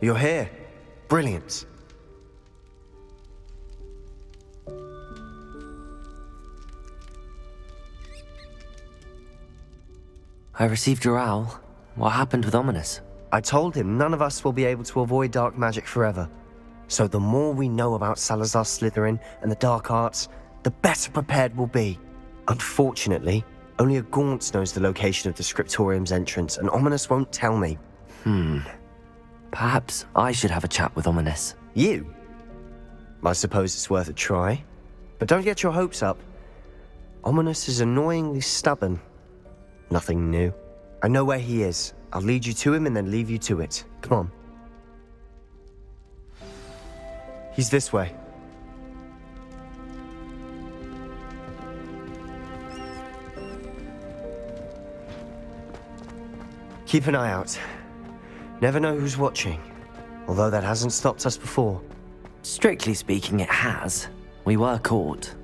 You're here. Brilliant. I received your owl. What happened with Ominis? I told him none of us will be able to avoid dark magic forever. So the more we know about Salazar Slytherin and the dark arts, the better prepared we'll be. Unfortunately, only a Gaunt knows the location of the Scriptorium's entrance, and Ominis won't tell me. Perhaps I should have a chat with Ominis. You? I suppose it's worth a try. But don't get your hopes up. Ominis is annoyingly stubborn. Nothing new. I know where he is. I'll lead you to him and then leave you to it. Come on. He's this way. Keep an eye out. Never know who's watching. Although that hasn't stopped us before. Strictly speaking, it has. We were caught.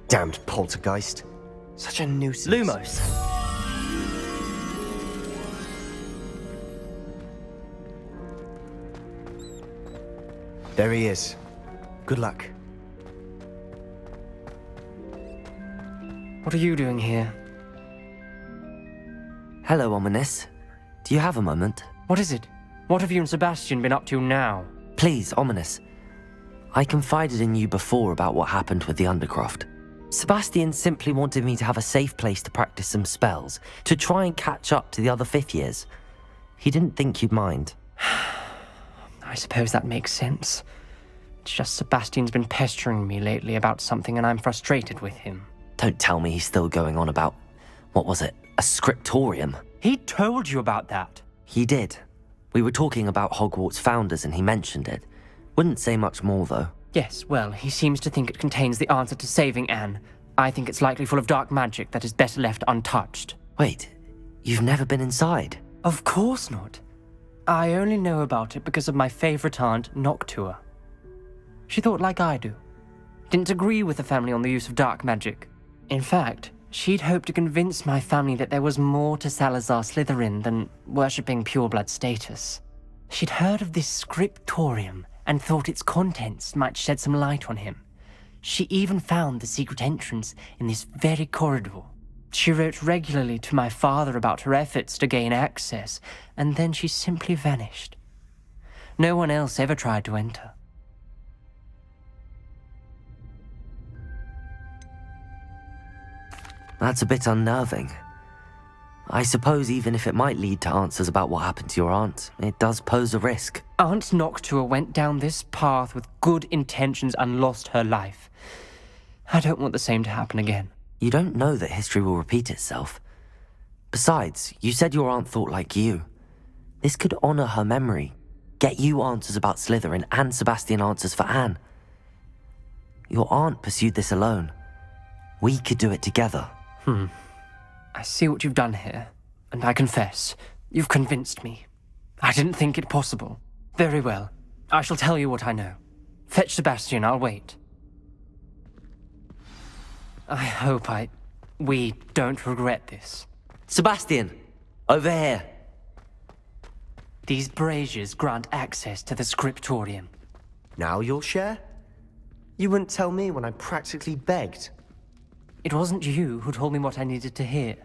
Damned poltergeist. Such a nuisance. Lumos! There he is. Good luck. What are you doing here? Hello, Ominis. Do you have a moment? What is it? What have you and Sebastian been up to now? Please, Ominis. I confided in you before about what happened with the Undercroft. Sebastian simply wanted me to have a safe place to practice some spells, to try and catch up to the other fifth years. He didn't think you'd mind. I suppose that makes sense. It's just Sebastian's been pestering me lately about something and I'm frustrated with him. Don't tell me he's still going on about, what was it, a scriptorium? He told you about that. He did. We were talking about Hogwarts founders and he mentioned it. Wouldn't say much more though. Yes, well, he seems to think it contains the answer to saving Anne. I think it's likely full of dark magic that is better left untouched. Wait, you've never been inside? Of course not. I only know about it because of my favorite aunt, Noctua. She thought like I do. Didn't agree with the family on the use of dark magic. In fact, she'd hoped to convince my family that there was more to Salazar Slytherin than worshipping pureblood status. She'd heard of this Scriptorium and thought its contents might shed some light on him. She even found the secret entrance in this very corridor. She wrote regularly to my father about her efforts to gain access, and then she simply vanished. No one else ever tried to enter. That's a bit unnerving. I suppose even if it might lead to answers about what happened to your aunt, it does pose a risk. Aunt Noctua went down this path with good intentions and lost her life. I don't want the same to happen again. You don't know that history will repeat itself. Besides, you said your aunt thought like you. This could honor her memory, get you answers about Slytherin and Sebastian answers for Anne. Your aunt pursued this alone. We could do it together. I see what you've done here, and I confess, you've convinced me. I didn't think it possible. Very well, I shall tell you what I know. Fetch Sebastian, I'll wait. I hope we don't regret this. Sebastian! Over here! These braziers grant access to the Scriptorium. Now you'll share? You wouldn't tell me when I practically begged. It wasn't you who told me what I needed to hear.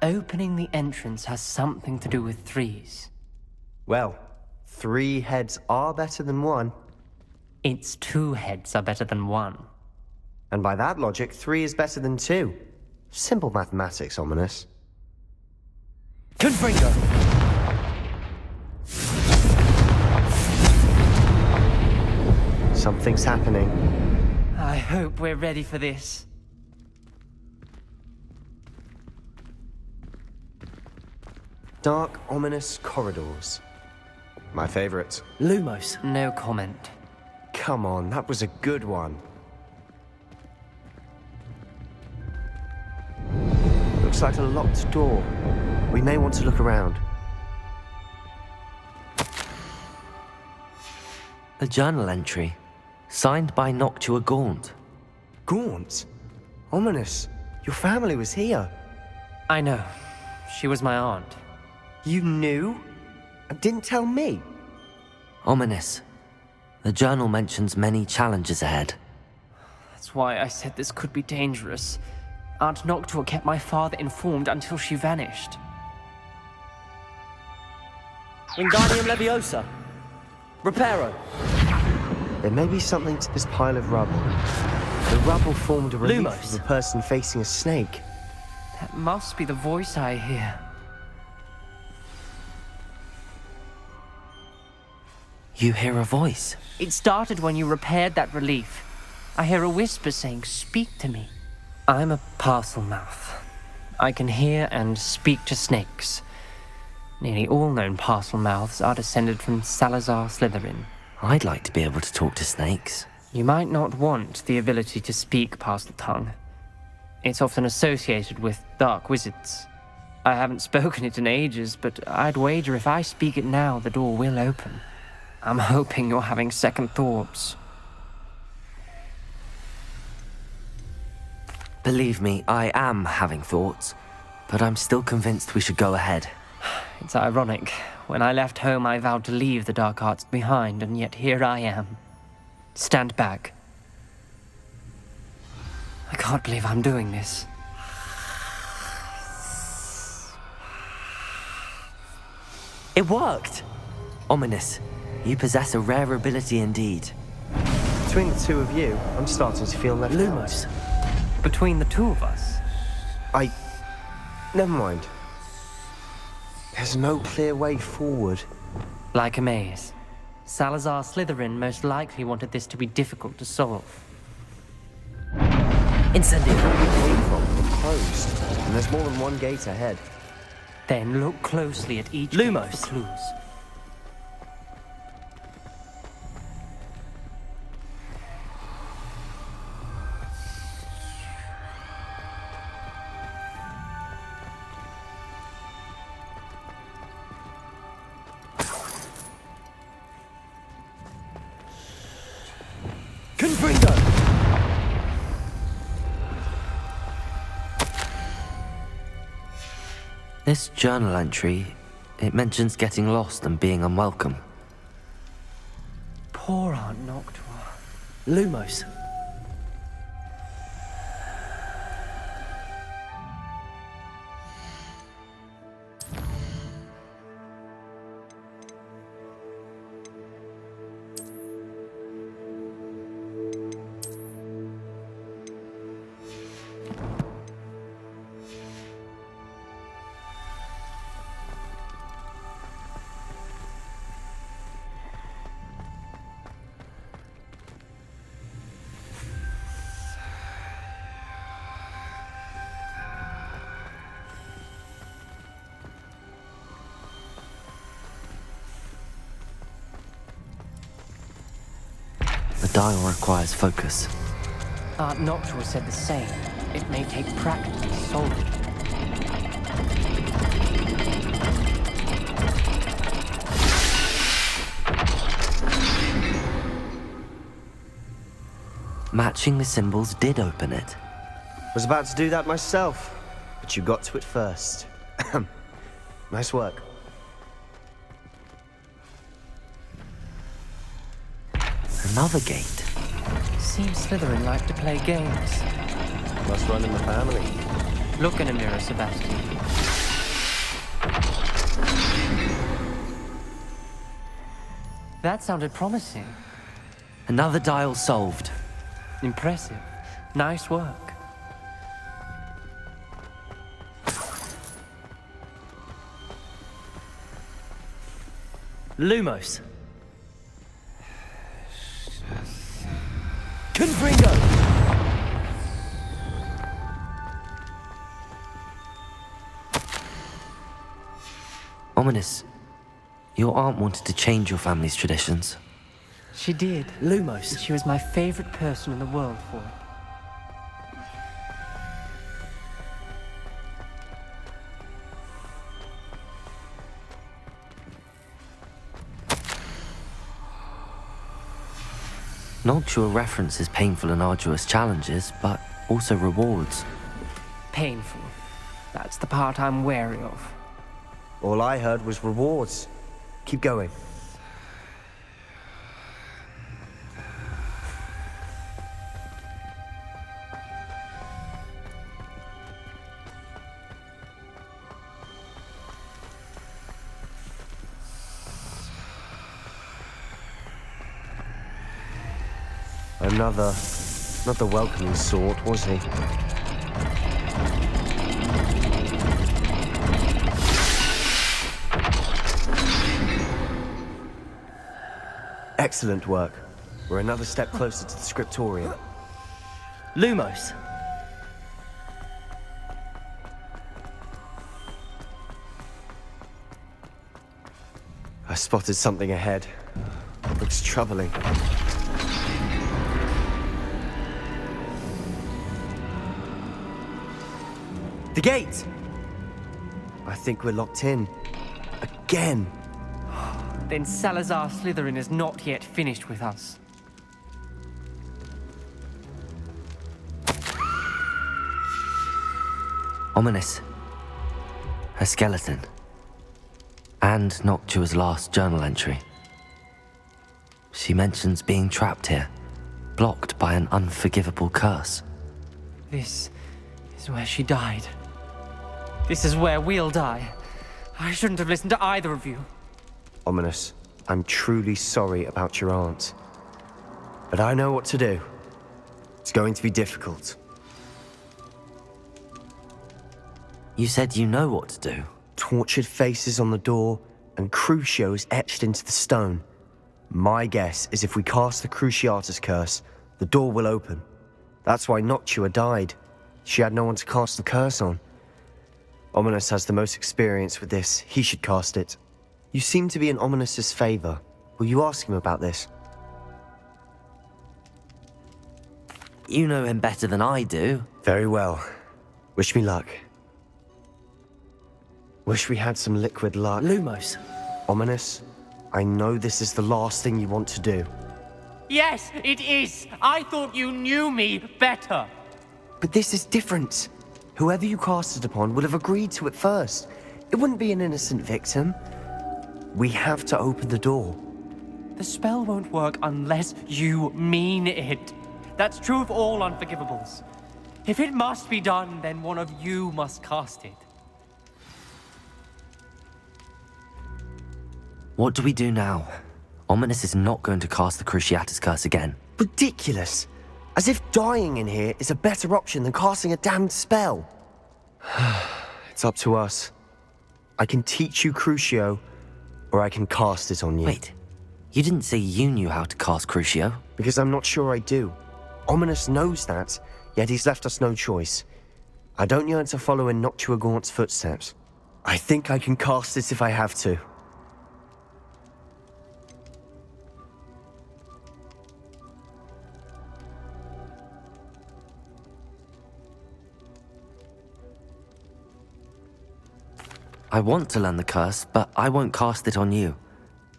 Opening the entrance has something to do with threes. Well, 3 heads are better than 1. Its 2 heads are better than 1. And by that logic, 3 is better than 2. Simple mathematics, Ominis. Confringo! Something's happening. I hope we're ready for this. Dark, ominous corridors. My favorite. Lumos. No comment. Come on, that was a good one. Looks like a locked door. We may want to look around. A journal entry, signed by Noctua Gaunt. Gaunt? Ominis, your family was here. I know. She was my aunt. You knew? And didn't tell me? Ominis. The journal mentions many challenges ahead. That's why I said this could be dangerous. Aunt Noctua kept my father informed until she vanished. Wingardium Leviosa. Reparo. There may be something to this pile of rubble. The rubble formed a relief Lumos. of a person facing a snake. That must be the voice I hear. You hear a voice. It started when you repaired that relief. I hear a whisper saying, "Speak to me." I'm a parcel mouth. I can hear and speak to snakes. Nearly all known parcel mouths are descended from Salazar Slytherin. I'd like to be able to talk to snakes. You might not want the ability to speak parcel tongue. It's often associated with dark wizards. I haven't spoken it in ages, but I'd wager if I speak it now, the door will open. I'm hoping you're having second thoughts. Believe me, I am having thoughts, but I'm still convinced we should go ahead. It's ironic. When I left home, I vowed to leave the dark arts behind, and yet here I am. Stand back. I can't believe I'm doing this. It worked! Ominis, you possess a rare ability indeed. Between the two of you, I'm starting to feel left Lumos. Between the two of us, Never mind. There's no clear way forward. like a maze. Salazar Slytherin most likely wanted this to be difficult to solve. Incendio. Came from closed, and there's more than one gate ahead. Then look closely at each Lumos. gate for clues. Confringo. This journal entry, it mentions getting lost and being unwelcome. Poor Aunt Noctua. Lumos. The dial requires focus. Aunt Noctua said the same. It may take practice to solve it. Matching the symbols did open it. Was about to do that myself, but you got to it first. Nice work. Another gate. Seems Slytherin like to play games. Must run in the family. Look in a mirror, Sebastian. That sounded promising. Another dial solved. Impressive. Nice work. Lumos. Confringo. Ominis, your aunt wanted to change your family's traditions. She did. Lumos. She was my favorite person in the world for it. Noctua references painful and arduous challenges, but also rewards. Painful. That's the part I'm wary of. All I heard was rewards. Keep going. another, not the welcoming sort, was he? Excellent work. We're another step closer to the Scriptorium. Lumos. I spotted something ahead. Looks troubling. The gate! I think we're locked in. Again. Then Salazar Slytherin is not yet finished with us. Ominis. Her skeleton. And Noctua's last journal entry. She mentions being trapped here, blocked by an unforgivable curse. This is where she died. This is where we'll die. I shouldn't have listened to either of you. Ominis, I'm truly sorry about your aunt. But I know what to do. It's going to be difficult. You said you know what to do. Tortured faces on the door and Crucios etched into the stone. My guess is if we cast the Cruciatus curse, the door will open. That's why Noctua died. She had no one to cast the curse on. Ominis has the most experience with this. He should cast it. You seem to be in Ominis' favor. Will you ask him about this? You know him better than I do. Very well. Wish me luck. Wish we had some liquid luck. Lumos. Ominis, I know this is the last thing you want to do. Yes, it is. I thought you knew me better. But this is different. Whoever you cast it upon would have agreed to it first. It wouldn't be an innocent victim. We have to open the door. The spell won't work unless you mean it. That's true of all unforgivables. If it must be done, then one of you must cast it. What do we do now? Ominis is not going to cast the Cruciatus curse again. Ridiculous. As if dying in here is a better option than casting a damned spell. It's up to us. I can teach you Crucio, or I can cast it on you. Wait, you didn't say you knew how to cast Crucio? Because I'm not sure I do. Ominis knows that, yet he's left us no choice. I don't yearn to follow in Noctua Gaunt's footsteps. I think I can cast it if I have to. I want to learn the curse, but I won't cast it on you.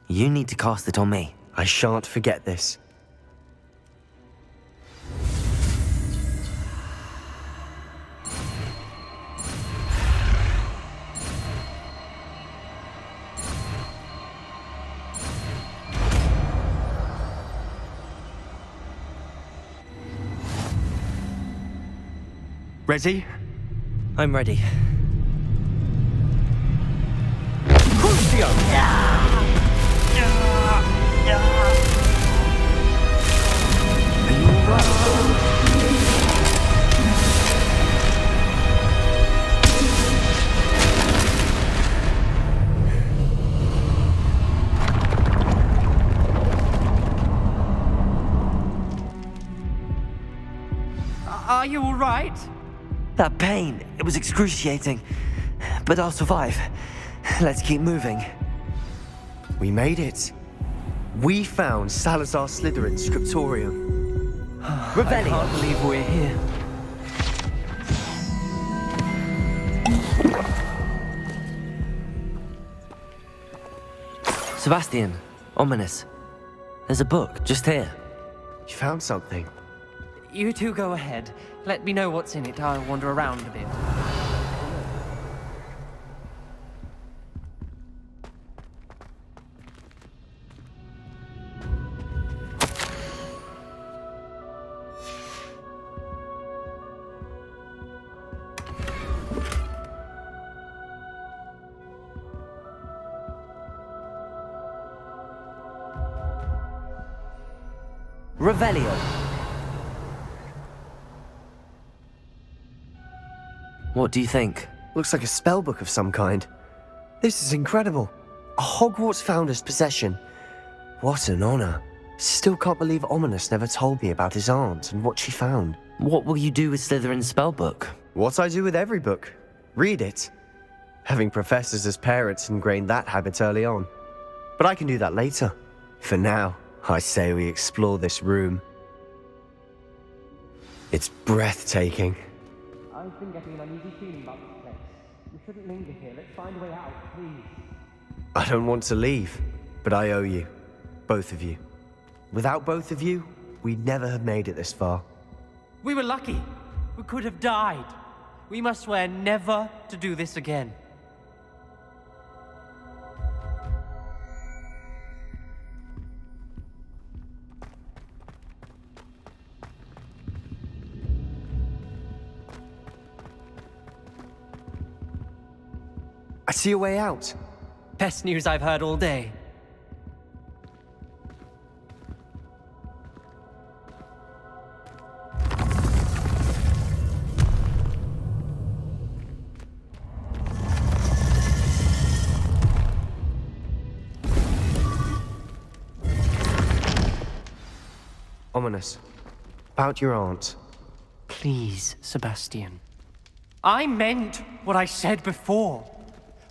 You need to cast it on me. I shan't forget this. Ready? I'm ready. Crucio! Are you alright? Are you all right? That pain, it was excruciating. But I'll survive. Let's keep moving. We made it. We found Salazar Slytherin's Scriptorium. I can't believe we're here. Sebastian, Ominis. There's a book just here. You found something. You two go ahead. Let me know what's in it. I'll wander around a bit. Revelio. What do you think? Looks like a spellbook of some kind. This is incredible. A Hogwarts founder's possession. What an honor. Still can't believe Ominis never told me about his aunt and what she found. What will you do with Slytherin's spellbook? What I do with every book. Read it. Having professors as parents ingrained that habit early on. But I can do that later. For now, I say we explore this room. It's breathtaking. I've been getting an uneasy feeling about this place. We shouldn't linger here. Let's find a way out, please. I don't want to leave, but I owe you. Both of you. Without both of you, we'd never have made it this far. We were lucky. We could have died. We must swear never to do this again. I see a way out. Best news I've heard all day. Ominis, about your aunt. Please, Sebastian. I meant what I said before.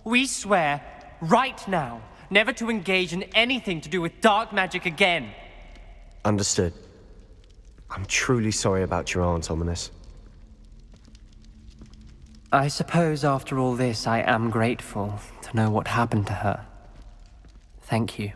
We swear, right now, never to engage in anything to do with dark magic again. Understood. I'm truly sorry about your aunt, Ominis. I suppose after all this, I am grateful to know what happened to her. Thank you.